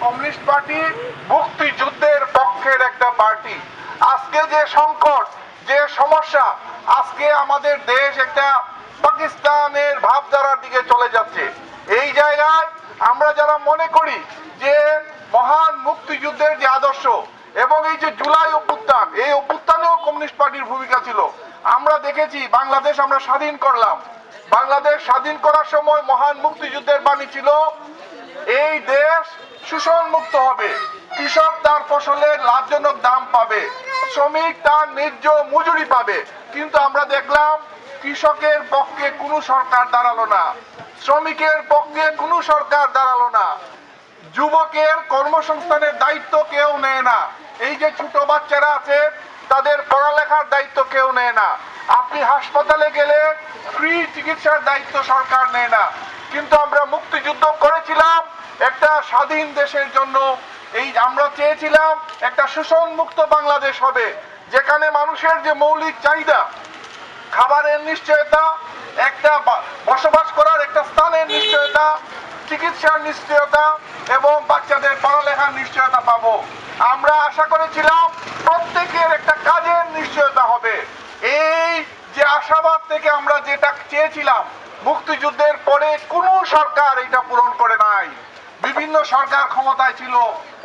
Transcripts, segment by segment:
Communist party মুক্তিযুদ্ধের পক্ষের একটা পার্টি। আজকে যে সংকট, যে সমস্যা, আজকে আমাদের দেশ একটা পাকিস্তানের ভাবধারার দিকে চলে যাচ্ছে। এই জায়গায় আমরা যারা মনে করি যে মহান মুক্তিযুদ্ধের যে আদর্শ এবং এই যে জুলাই অভ্যুত্থান, এই অভ্যুত্থানেও কমিউনিস্ট পার্টির ভূমিকা ছিল। আমরা দেখেছি বাংলাদেশ আমরা স্বাধীন করলাম, বাংলাদেশ স্বাধীন করার সময় মহান মুক্তিযুদ্ধের বাণী ছিল এই দেশ শোষণ মুক্ত হবে, কৃষক তার ফসলের লাভজনক দাম পাবে, শ্রমিক তার ন্যায্য মজুরি পাবে। কিন্তু আমরা দেখলাম কৃষকের পক্ষে কোনো সরকার দাঁড়ালো না, শ্রমিকের পক্ষে কোনো সরকার দাঁড়ালো না, যুবকের কর্মসংস্থানের দায়িত্ব কেউ নেয় না, এই যে ছোট বাচ্চারা আছে তাদের পড়ালেখার দায়িত্ব কেউ নেয় না, আপনি হাসপাতালে গেলে ফ্রি চিকিৎসার দায়িত্ব সরকার নেয় না। কিন্তু আমরা মুক্তিযুদ্ধ করেছিলাম একটা স্বাধীন দেশের জন্য। এই আমরা চেয়েছিলাম একটা শোষণ মুক্ত বাংলাদেশ হবে, যেখানে মানুষের যে মৌলিক চাহিদা, খাবারের নিশ্চয়তা, একটা বসবাস করার একটা স্থানের নিশ্চয়তা, চিকিৎসার নিশ্চয়তা এবং বাচ্চাদের পড়ালেখার নিশ্চয়তা পাবো। আমরা আশা করেছিলাম প্রত্যেকের একটা কাজের নিশ্চয়তা হবে। এই যে আশাবাদ থেকে আমরা যেটা চেয়েছিলাম, মুক্তিযুদ্ধের পরে কোনো সরকার এটা পূরণ করে নাই। বিভিন্ন সরকার ক্ষমতায় ছিল,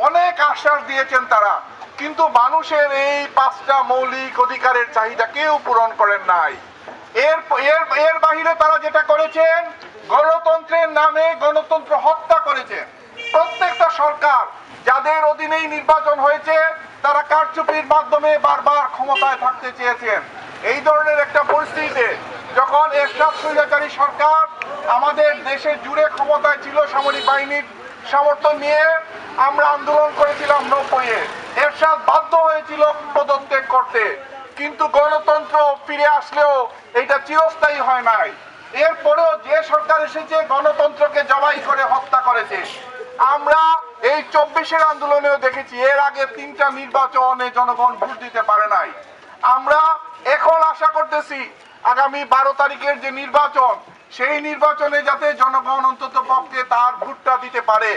অনেক আশ্বাস দিয়েছেন তারা, কিন্তু মানুষের এই 5টা মৌলিক অধিকারের চাহিদা কেউ পূরণ করেন নাই। এর বাহিরে তারা যেটা করেছেন, গণতন্ত্রের নামে গণতন্ত্র হত্যা করেছেন। প্রত্যেকটা সরকার যাদের অধীনেই নির্বাচন হয়েছে তারা কারচুপির মাধ্যমে বারবার ক্ষমতায় থাকতে চেয়েছেন। এই ধরনের একটা পরিস্থিতিতে যখন এরশাদ স্বৈরাচারী সরকার আমাদের দেশে জুড়ে ক্ষমতায় ছিল, সামরিক বাহিনীর সমর্থন নিয়ে আমরা আন্দোলন করেছিলাম 90-এ, এরশাদ বাধ্য হয়েছিল পদত্যাগ করতে। কিন্তু গণতন্ত্র ফিরে আসলেও এটা চিরস্থায়ী হয় নাই। এরপরেও যে সরকার এসেছে গণতন্ত্রকে জবাই করে হত্যা করেছে। আমরা এই 24-এর আন্দোলনেও দেখেছি, এর আগে 3টা নির্বাচনে জনগণ ভোট দিতে পারে নাই। আমরা এখন আশা করতেছি আগামী 12 তারিখের যে নির্বাচন, সেই নির্বাচনে যাতে জনগণ অন্তত পক্ষে তার ভোটটা দিতে পারে।